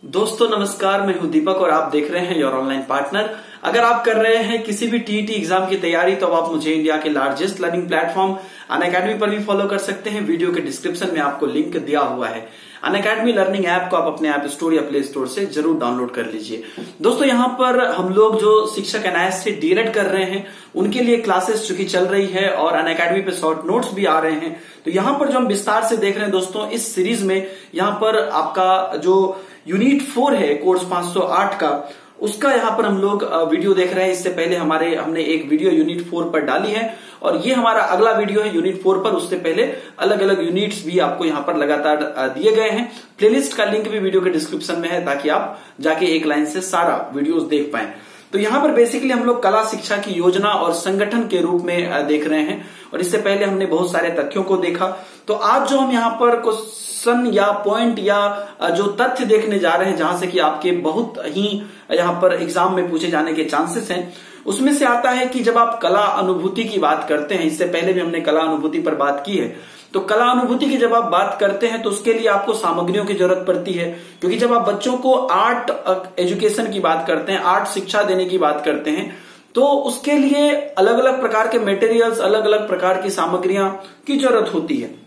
दोस्तों नमस्कार, मैं हूं दीपक और आप देख रहे हैं योर ऑनलाइन पार्टनर। अगर आप कर रहे हैं किसी भी टीईटी एग्जाम की तैयारी तो आप मुझे इंडिया के लार्जेस्ट लर्निंग प्लेटफॉर्म अनअकैडमी पर भी फॉलो कर सकते हैं। वीडियो के डिस्क्रिप्शन में आपको लिंक दिया हुआ है। अनअकैडमी लर्निंग ऐप को आप अपने ऐप स्टोर या प्ले स्टोर से जरूर डाउनलोड कर लीजिए। दोस्तों यहाँ पर हम लोग जो शिक्षक एनआईएस से डीएलएड कर रहे हैं उनके लिए क्लासेस चूंकि चल रही है और अनअकैडमी पे शॉर्ट नोट्स भी आ रहे हैं, तो यहाँ पर जो हम विस्तार से देख रहे हैं दोस्तों, इस सीरीज में यहाँ पर आपका जो यूनिट 4 है कोर्स 508 का, उसका यहाँ पर हम लोग वीडियो देख रहे हैं। इससे पहले हमने एक वीडियो यूनिट 4 पर डाली है और ये हमारा अगला वीडियो है यूनिट 4 पर। उससे पहले अलग अलग यूनिट्स भी आपको यहाँ पर लगातार दिए गए हैं। प्लेलिस्ट का लिंक भी वीडियो के डिस्क्रिप्शन में है ताकि आप जाके एक लाइन से सारा वीडियोस देख पाएं। तो यहाँ पर बेसिकली हम लोग कला शिक्षा की योजना और संगठन के रूप में देख रहे हैं और इससे पहले हमने बहुत सारे तथ्यों को देखा। तो आज जो हम यहाँ पर क्वेश्चन या पॉइंट या जो तथ्य देखने जा रहे हैं जहां से कि आपके बहुत ही यहाँ पर एग्जाम में पूछे जाने के चांसेस हैं, उसमें से आता है कि जब आप कला अनुभूति की बात करते हैं, इससे पहले भी हमने कला अनुभूति पर बात की है, तो कला अनुभूति की जब आप बात करते हैं तो उसके लिए आपको सामग्रियों की जरूरत पड़ती है। क्योंकि जब आप बच्चों को आर्ट एजुकेशन की बात करते हैं, आर्ट शिक्षा देने की बात करते हैं, तो उसके लिए अलग अलग प्रकार के मटेरियल्स, अलग अलग प्रकार की सामग्रियां की जरूरत होती है।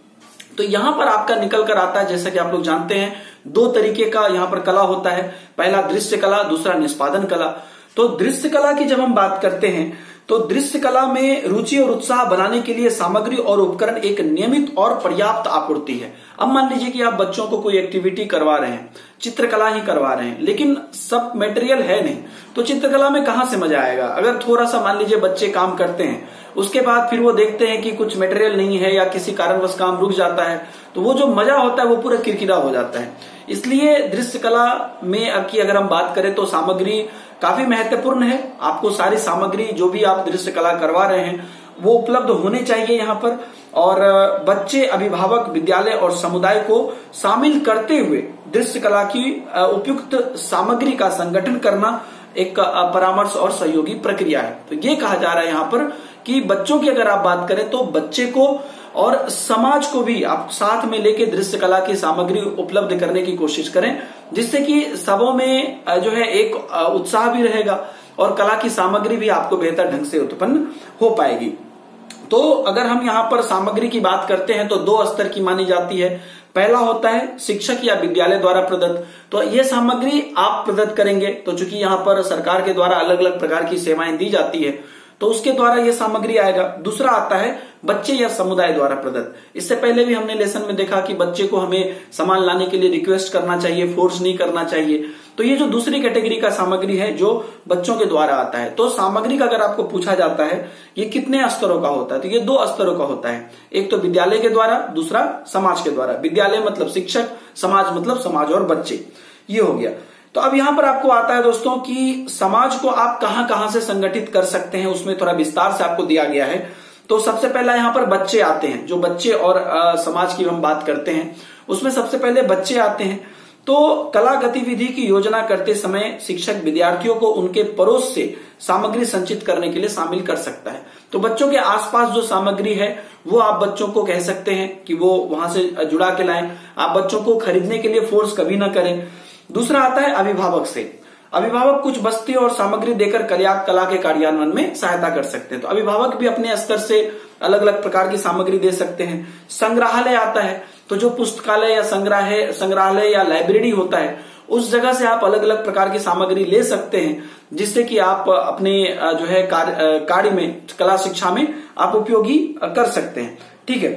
तो यहां पर आपका निकल कर आता है, जैसा कि आप लोग जानते हैं, दो तरीके का यहां पर कला होता है। पहला दृश्य कला, दूसरा निष्पादन कला। तो दृश्य कला की जब हम बात करते हैं तो दृश्य कला में रुचि और उत्साह बनाने के लिए सामग्री और उपकरण एक नियमित और पर्याप्त आपूर्ति है। अब मान लीजिए कि आप बच्चों को कोई एक्टिविटी करवा रहे हैं, चित्रकला ही करवा रहे हैं, लेकिन सब मटेरियल है नहीं, तो चित्रकला में कहां से मजा आएगा। अगर थोड़ा सा मान लीजिए बच्चे काम करते हैं, उसके बाद फिर वो देखते हैं कि कुछ मटेरियल नहीं है या किसी कारणवश काम रुक जाता है, तो वो जो मजा होता है वो पूरा किरकिरा हो जाता है। इसलिए दृश्य कला में की अगर हम बात करें तो सामग्री काफी महत्वपूर्ण है। आपको सारी सामग्री जो भी आप दृश्य कला करवा रहे हैं वो उपलब्ध होने चाहिए यहाँ पर। और बच्चे, अभिभावक, विद्यालय और समुदाय को शामिल करते हुए दृश्य कला की उपयुक्त सामग्री का संगठन करना एक परामर्श और सहयोगी प्रक्रिया है। तो ये कहा जा रहा है यहाँ पर कि बच्चों की अगर आप बात करें तो बच्चे को और समाज को भी आप साथ में लेके दृश्य कला की सामग्री उपलब्ध करने की कोशिश करें, जिससे कि सबों में जो है एक उत्साह भी रहेगा और कला की सामग्री भी आपको बेहतर ढंग से उत्पन्न हो पाएगी। तो अगर हम यहाँ पर सामग्री की बात करते हैं तो दो स्तर की मानी जाती है। पहला होता है शिक्षक या विद्यालय द्वारा प्रदत्त, तो ये सामग्री आप प्रदत्त करेंगे। तो चूंकि यहाँ पर सरकार के द्वारा अलग अलग प्रकार की सेवाएं दी जाती है तो उसके द्वारा ये सामग्री आएगा। दूसरा आता है बच्चे या समुदाय द्वारा प्रदत्त। इससे पहले भी हमने लेसन में देखा कि बच्चे को हमें सामान लाने के लिए रिक्वेस्ट करना चाहिए, फोर्स नहीं करना चाहिए। तो ये जो दूसरी कैटेगरी का सामग्री है जो बच्चों के द्वारा आता है। तो सामग्री का अगर आपको पूछा जाता है ये कितने स्तरों का होता है, तो ये 2 स्तरों का होता है। एक तो विद्यालय के द्वारा, दूसरा समाज के द्वारा। विद्यालय मतलब शिक्षक, समाज मतलब समाज और बच्चे, ये हो गया। तो अब यहां पर आपको आता है दोस्तों कि समाज को आप कहां कहां से संगठित कर सकते हैं, उसमें थोड़ा विस्तार से आपको दिया गया है। तो सबसे पहला यहां पर बच्चे आते हैं। जो बच्चे और समाज की हम बात करते हैं उसमें सबसे पहले बच्चे आते हैं। तो कला गतिविधि की योजना करते समय शिक्षक विद्यार्थियों को उनके पड़ोस से सामग्री संचित करने के लिए शामिल कर सकता है। तो बच्चों के आसपास जो सामग्री है वो आप बच्चों को कह सकते हैं कि वो वहां से जुड़ा के लाएं। आप बच्चों को खरीदने के लिए फोर्स कभी ना करें। दूसरा आता है अभिभावक से। अभिभावक कुछ वस्तु और सामग्री देकर कला के कार्यान्वयन में सहायता कर सकते हैं। तो अभिभावक भी अपने स्तर से अलग अलग प्रकार की सामग्री दे सकते हैं। संग्रहालय आता है, तो जो पुस्तकालय या संग्रहालय या लाइब्रेरी होता है उस जगह से आप अलग अलग प्रकार की सामग्री ले सकते हैं, जिससे कि आप अपने जो है कार्य में, कला शिक्षा में आप उपयोगी कर सकते हैं। ठीक है।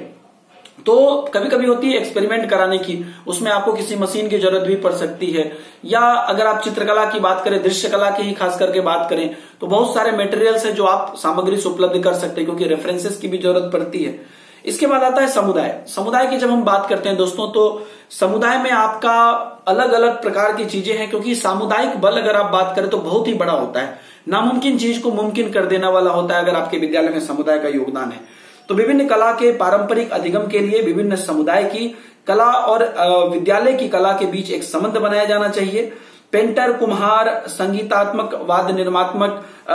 तो कभी कभी होती है एक्सपेरिमेंट कराने की, उसमें आपको किसी मशीन की जरूरत भी पड़ सकती है। या अगर आप चित्रकला की बात करें, दृश्य कला की ही खास करके बात करें, तो बहुत सारे मटेरियल्स हैं जो आप सामग्री से उपलब्ध कर सकते हैं, क्योंकि रेफरेंसेस की भी जरूरत पड़ती है। इसके बाद आता है समुदाय। समुदाय की जब हम बात करते हैं दोस्तों, तो समुदाय में आपका अलग अलग प्रकार की चीजें हैं, क्योंकि सामुदायिक बल अगर आप बात करें तो बहुत ही बड़ा होता है। नामुमकिन चीज को मुमकिन कर देने वाला होता है अगर आपके विद्यालय में समुदाय का योगदान है। तो विभिन्न कला के पारंपरिक अधिगम के लिए विभिन्न समुदाय की कला और विद्यालय की कला के बीच एक संबंध बनाया जाना चाहिए। पेंटर, कुम्हार, संगीतात्मक, वाद्य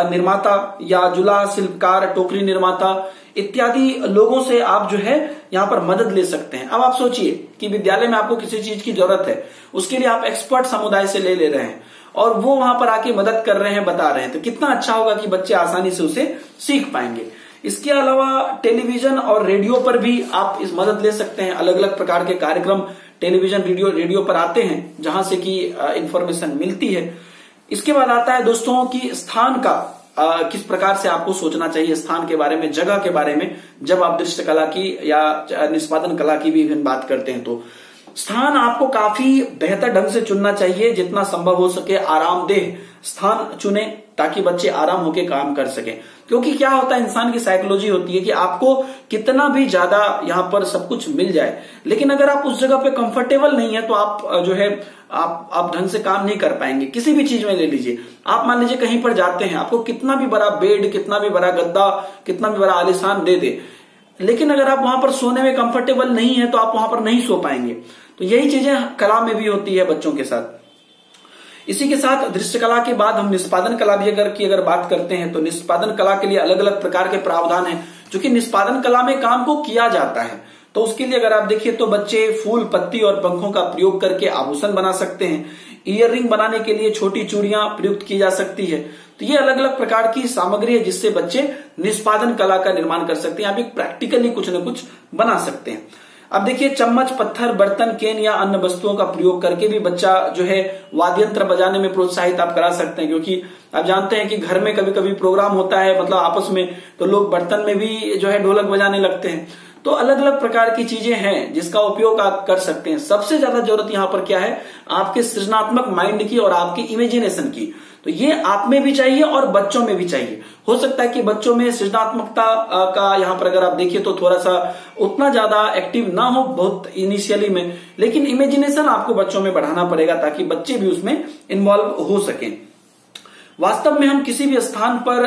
निर्माता या जुला शिल्पकार, टोकरी निर्माता, इत्यादि लोगों से आप जो है यहाँ पर मदद ले सकते हैं। अब आप सोचिए कि विद्यालय में आपको किसी चीज की जरूरत है, उसके लिए आप एक्सपर्ट समुदाय से ले रहे हैं और वो वहां पर आके मदद कर रहे हैं, बता रहे हैं, तो कितना अच्छा होगा कि बच्चे आसानी से उसे सीख पाएंगे। इसके अलावा टेलीविजन और रेडियो पर भी आप इस मदद ले सकते हैं। अलग अलग प्रकार के कार्यक्रम टेलीविजन रेडियो पर आते हैं जहां से कि इंफॉर्मेशन मिलती है। इसके बाद आता है दोस्तों कि स्थान का किस प्रकार से आपको सोचना चाहिए, स्थान के बारे में, जगह के बारे में, जब आप दृश्य कला की या निष्पादन कला की भी बात करते हैं। तो स्थान आपको काफी बेहतर ढंग से चुनना चाहिए, जितना संभव हो सके आरामदेह स्थान चुने ताकि बच्चे आराम होकर काम कर सके। क्योंकि क्या होता है, इंसान की साइकोलॉजी होती है कि आपको कितना भी ज्यादा यहाँ पर सब कुछ मिल जाए, लेकिन अगर आप उस जगह पे कंफर्टेबल नहीं है तो आप जो है आप ढंग से काम नहीं कर पाएंगे। किसी भी चीज में ले लीजिए, आप मान लीजिए कहीं पर जाते हैं, आपको कितना भी बड़ा बेड, कितना भी बड़ा गद्दा, कितना भी बड़ा आलीशान दे दे, लेकिन अगर आप वहां पर सोने में कंफर्टेबल नहीं है तो आप वहां पर नहीं सो पाएंगे। तो यही चीजें कला में भी होती है बच्चों के साथ। इसी के साथ दृश्य कला के बाद हम निष्पादन कला भी अगर बात करते हैं तो निष्पादन कला के लिए अलग अलग प्रकार के प्रावधान हैं, क्योंकि निष्पादन कला में काम को किया जाता है। तो उसके लिए अगर आप देखिए तो बच्चे फूल, पत्ती और पंखों का प्रयोग करके आभूषण बना सकते हैं। ईयर रिंग बनाने के लिए छोटी चूड़ियां प्रयुक्त की जा सकती है। तो ये अलग अलग प्रकार की सामग्री है जिससे बच्चे निष्पादन कला का निर्माण कर सकते हैं। आप एक प्रैक्टिकली कुछ न कुछ बना सकते हैं। अब देखिए, चम्मच, पत्थर, बर्तन, केन या अन्य वस्तुओं का प्रयोग करके भी बच्चा जो है वाद्य यंत्र बजाने में प्रोत्साहित आप करा सकते हैं। क्योंकि आप जानते हैं कि घर में कभी कभी प्रोग्राम होता है, मतलब आपस में, तो लोग बर्तन में भी जो है ढोलक बजाने लगते हैं। तो अलग अलग प्रकार की चीजें हैं जिसका उपयोग आप कर सकते हैं। सबसे ज्यादा जरूरत यहाँ पर क्या है, आपके सृजनात्मक माइंड की और आपकी इमेजिनेशन की। तो ये आप में भी चाहिए और बच्चों में भी चाहिए। हो सकता है कि बच्चों में सृजनात्मकता का यहाँ पर अगर आप देखिए तो थोड़ा सा उतना ज्यादा एक्टिव ना हो बहुत इनिशियली में, लेकिन इमेजिनेशन आपको बच्चों में बढ़ाना पड़ेगा ताकि बच्चे भी उसमें इन्वॉल्व हो सकें। वास्तव में हम किसी भी स्थान पर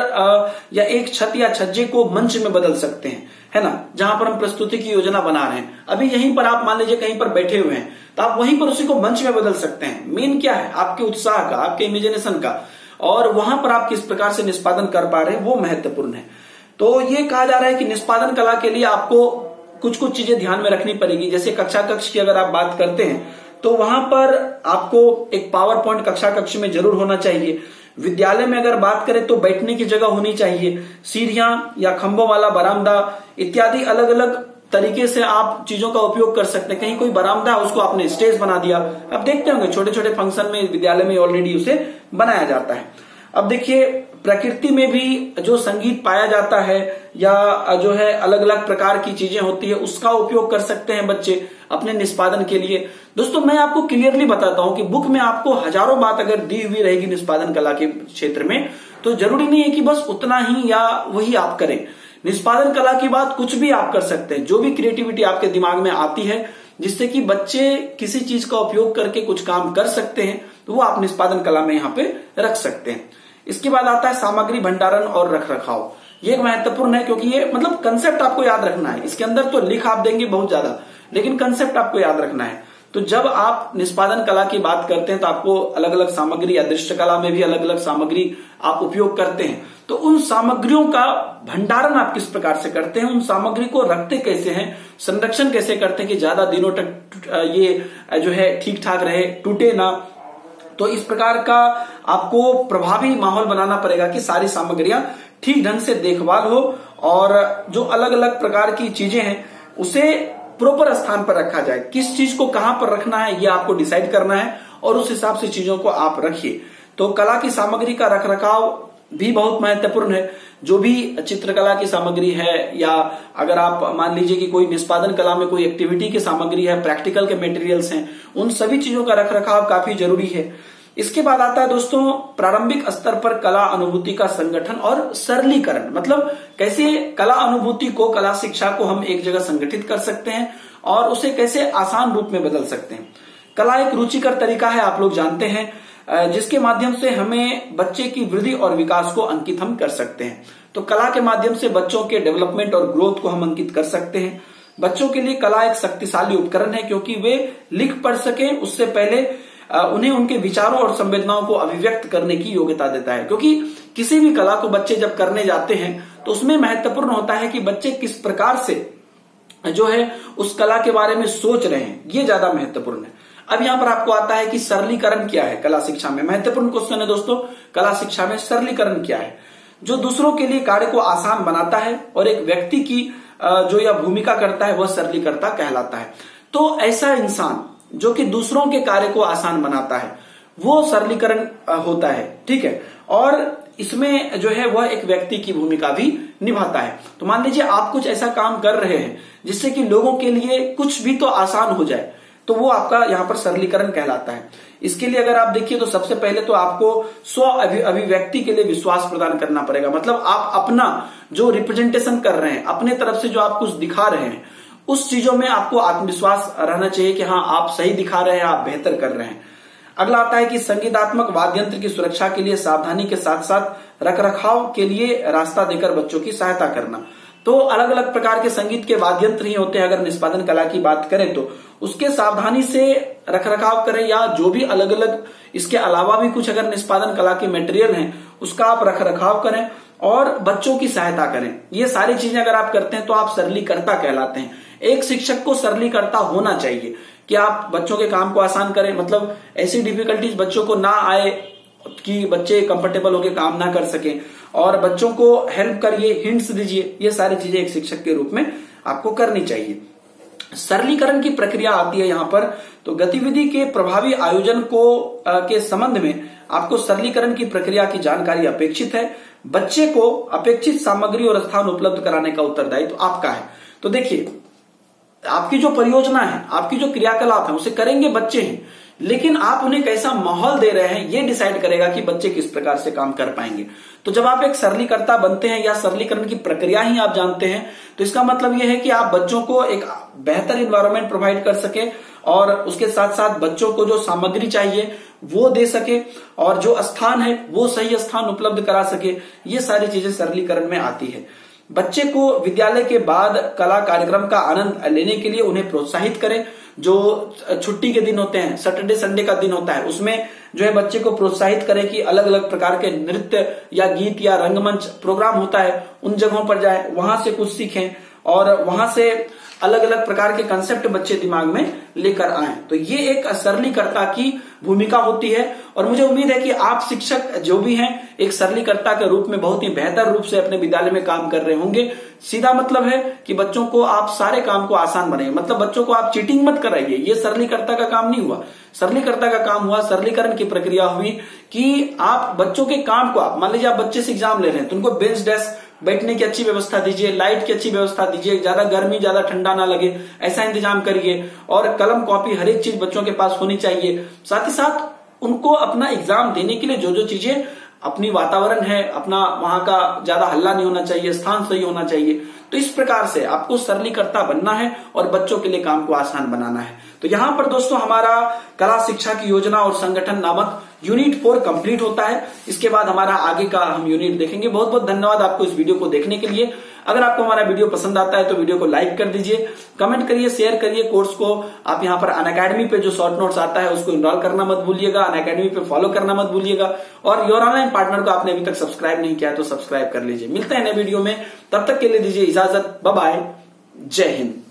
या एक छत या छज्जे को मंच में बदल सकते हैं, है ना, जहां पर हम प्रस्तुति की योजना बना रहे हैं। अभी यहीं पर आप मान लीजिए कहीं पर बैठे हुए हैं तो आप वहीं पर उसी को मंच में बदल सकते हैं। मेन क्या है, आपके उत्साह का, आपके इमेजिनेशन का, और वहां पर आप किस प्रकार से निष्पादन कर पा रहे हैं वो महत्वपूर्ण है। तो ये कहा जा रहा है कि निष्पादन कला के लिए आपको कुछ कुछ चीजें ध्यान में रखनी पड़ेगी। जैसे कक्षा कक्ष की अगर आप बात करते हैं तो वहां पर आपको एक पावर पॉइंट कक्षा कक्ष में जरूर होना चाहिए। विद्यालय में अगर बात करें तो बैठने की जगह होनी चाहिए, सीढ़ियां या खंभों वाला बरामदा इत्यादि अलग अलग तरीके से आप चीजों का उपयोग कर सकते हैं। कहीं कोई बरामदा है उसको आपने स्टेज बना दिया। अब देखते होंगे छोटे छोटे फंक्शन में विद्यालय में ऑलरेडी उसे बनाया जाता है। अब देखिए, प्रकृति में भी जो संगीत पाया जाता है या जो है अलग अलग प्रकार की चीजें होती है उसका उपयोग कर सकते हैं बच्चे अपने निष्पादन के लिए। दोस्तों, मैं आपको क्लियरली बताता हूं कि बुक में आपको हजारों बात अगर दी हुई रहेगी निष्पादन कला के क्षेत्र में, तो जरूरी नहीं है कि बस उतना ही या वही आप करें। निष्पादन कला की बात कुछ भी आप कर सकते हैं। जो भी क्रिएटिविटी आपके दिमाग में आती है जिससे कि बच्चे किसी चीज का उपयोग करके कुछ काम कर सकते हैं, तो वो आप निष्पादन कला में यहाँ पे रख सकते हैं। इसके बाद आता है सामग्री भंडारण और रख रखाव। ये महत्वपूर्ण है क्योंकि ये मतलब कंसेप्ट आपको याद रखना है। इसके अंदर तो लिख आप देंगे बहुत ज्यादा, लेकिन कंसेप्ट आपको याद रखना है। तो जब आप निष्पादन कला की बात करते हैं तो आपको अलग अलग सामग्री या दृश्य कला में भी अलग अलग सामग्री आप उपयोग करते हैं। तो उन सामग्रियों का भंडारण आप किस प्रकार से करते हैं, उन सामग्री को रखते कैसे हैं, संरक्षण कैसे करते हैं कि ज्यादा दिनों तक ये जो है ठीक ठाक रहे, टूटे ना। तो इस प्रकार का आपको प्रभावी माहौल बनाना पड़ेगा कि सारी सामग्रियां ठीक ढंग से देखभाल हो और जो अलग अलग प्रकार की चीजें हैं उसे प्रॉपर स्थान पर रखा जाए। किस चीज को कहां पर रखना है ये आपको डिसाइड करना है और उस हिसाब से चीजों को आप रखिए। तो कला की सामग्री का रखरखाव भी बहुत महत्वपूर्ण है। जो भी चित्रकला की सामग्री है या अगर आप मान लीजिए कि कोई निष्पादन कला में कोई एक्टिविटी की सामग्री है, प्रैक्टिकल के मटेरियल्स हैं, उन सभी चीजों का रखरखाव काफी जरूरी है। इसके बाद आता है दोस्तों प्रारंभिक स्तर पर कला अनुभूति का संगठन और सरलीकरण। मतलब कैसे कला अनुभूति को, कला शिक्षा को हम एक जगह संगठित कर सकते हैं और उसे कैसे आसान रूप में बदल सकते हैं। कला एक रुचिकर तरीका है, आप लोग जानते हैं, जिसके माध्यम से हमें बच्चे की वृद्धि और विकास को अंकित हम कर सकते हैं। तो कला के माध्यम से बच्चों के डेवलपमेंट और ग्रोथ को हम अंकित कर सकते हैं। बच्चों के लिए कला एक शक्तिशाली उपकरण है क्योंकि वे लिख पढ़ सके उससे पहले उन्हें उनके विचारों और संवेदनाओं को अभिव्यक्त करने की योग्यता देता है। क्योंकि किसी भी कला को बच्चे जब करने जाते हैं तो उसमें महत्वपूर्ण होता है कि बच्चे किस प्रकार से जो है उस कला के बारे में सोच रहे हैं, ये ज्यादा महत्वपूर्ण है। अब यहां पर आपको आता है कि सरलीकरण क्या है कला शिक्षा में। महत्वपूर्ण क्वेश्चन है दोस्तों, कला शिक्षा में सरलीकरण क्या है? जो दूसरों के लिए कार्य को आसान बनाता है और एक व्यक्ति की जो यह भूमिका करता है वह सरलीकर्ता कहलाता है। तो ऐसा इंसान जो कि दूसरों के कार्य को आसान बनाता है वो सरलीकरण होता है, ठीक है। और इसमें जो है वह एक व्यक्ति की भूमिका भी निभाता है। तो मान लीजिए आप कुछ ऐसा काम कर रहे हैं जिससे कि लोगों के लिए कुछ भी तो आसान हो जाए, तो वो आपका यहाँ पर सरलीकरण कहलाता है। इसके लिए अगर आप देखिए तो सबसे पहले तो आपको स्व अभिव्यक्ति के लिए विश्वास प्रदान करना पड़ेगा। मतलब आप अपना जो रिप्रेजेंटेशन कर रहे हैं, अपने तरफ से जो आप कुछ दिखा रहे हैं, उस चीजों में आपको आत्मविश्वास रहना चाहिए कि हाँ आप सही दिखा रहे हैं, आप बेहतर कर रहे हैं। अगला आता है कि संगीतात्मक वाद्य यंत्र की सुरक्षा के लिए सावधानी के साथ साथ रखरखाव के लिए रास्ता देकर बच्चों की सहायता करना। तो अलग अलग प्रकार के संगीत के वाद्य यंत्र ही होते हैं। अगर निष्पादन कला की बात करें तो उसके सावधानी से रखरखाव करें, या जो भी अलग अलग इसके अलावा भी कुछ अगर निष्पादन कला के मटेरियल हैं उसका आप रखरखाव करें और बच्चों की सहायता करें। ये सारी चीजें अगर आप करते हैं तो आप सरलीकर्ता कहलाते हैं। एक शिक्षक को सरलीकर्ता होना चाहिए कि आप बच्चों के काम को आसान करें, मतलब ऐसी डिफिकल्टीज बच्चों को ना आए कि बच्चे कंफर्टेबल होकर काम ना कर सकें, और बच्चों को हेल्प करिए, हिंट्स दीजिए। ये सारी चीजें एक शिक्षक के रूप में आपको करनी चाहिए। सरलीकरण की प्रक्रिया आती है यहां पर, तो गतिविधि के प्रभावी आयोजन को के संबंध में आपको सरलीकरण की प्रक्रिया की जानकारी अपेक्षित है। बच्चे को अपेक्षित सामग्री और स्थान उपलब्ध कराने का उत्तरदायित्व तो आपका है। तो देखिए, आपकी जो परियोजना है, आपकी जो क्रियाकलाप है, उसे करेंगे बच्चे हैं, लेकिन आप उन्हें कैसा माहौल दे रहे हैं ये डिसाइड करेगा कि बच्चे किस प्रकार से काम कर पाएंगे। तो जब आप एक सरलीकर्ता बनते हैं या सरलीकरण की प्रक्रिया ही आप जानते हैं, तो इसका मतलब यह है कि आप बच्चों को एक बेहतर इन्वायरमेंट प्रोवाइड कर सके और उसके साथ साथ बच्चों को जो सामग्री चाहिए वो दे सके और जो स्थान है वो सही स्थान उपलब्ध करा सके। ये सारी चीजें सरलीकरण में आती है। बच्चे को विद्यालय के बाद कला कार्यक्रम का आनंद लेने के लिए उन्हें प्रोत्साहित करें। जो छुट्टी के दिन होते हैं, सैटरडे संडे का दिन होता है, उसमें जो है बच्चे को प्रोत्साहित करें कि अलग अलग प्रकार के नृत्य या गीत या रंगमंच प्रोग्राम होता है, उन जगहों पर जाए, वहां से कुछ सीखें और वहां से अलग अलग प्रकार के कंसेप्ट बच्चे दिमाग में लेकर आए। तो ये एक सरलीकर्ता की भूमिका होती है और मुझे उम्मीद है कि आप शिक्षक जो भी हैं एक सरलीकर्ता के रूप में बहुत ही बेहतर रूप से अपने विद्यालय में काम कर रहे होंगे। सीधा मतलब है कि बच्चों को आप सारे काम को आसान बनाइए, मतलब बच्चों को आप चीटिंग मत कराइए। ये सरलीकर्ता का काम नहीं हुआ। सरलीकर्ता का काम हुआ, सरलीकरण की प्रक्रिया हुई कि आप बच्चों के काम को, आप मान लीजिए आप बच्चे से एग्जाम ले रहे हैं तो उनको बेंच डेस्क, बैठने की अच्छी व्यवस्था दीजिए, लाइट की अच्छी व्यवस्था दीजिए, ज्यादा गर्मी ज्यादा ठंडा ना लगे ऐसा इंतजाम करिए, और कलम कॉपी हर एक चीज बच्चों के पास होनी चाहिए। साथ ही साथ उनको अपना एग्जाम देने के लिए जो जो चीजें, अपनी वातावरण है अपना, वहां का ज्यादा हल्ला नहीं होना चाहिए, स्थान सही होना चाहिए। तो इस प्रकार से आपको सरलीकर्ता बनना है और बच्चों के लिए काम को आसान बनाना है। तो यहां पर दोस्तों हमारा कला शिक्षा की योजना और संगठन नामक यूनिट 4 कंप्लीट होता है। इसके बाद हमारा आगे का हम यूनिट देखेंगे। बहुत बहुत धन्यवाद आपको इस वीडियो को देखने के लिए। अगर आपको हमारा वीडियो पसंद आता है तो वीडियो को लाइक कर दीजिए, कमेंट करिए, शेयर करिए। कोर्स को आप यहाँ पर अनअकैडमी पे जो शॉर्ट नोट्स आता है उसको इनरोल करना मत भूलिएगा, अनअकैडमी पे फॉलो करना मत भूलिएगा, और योर ऑनलाइन पार्टनर को आपने अभी तक सब्सक्राइब नहीं किया तो सब्सक्राइब कर लीजिए। मिलते हैं नए वीडियो में, तब तक के लिए दीजिए इजाजत। बाय बाय, जय हिंद।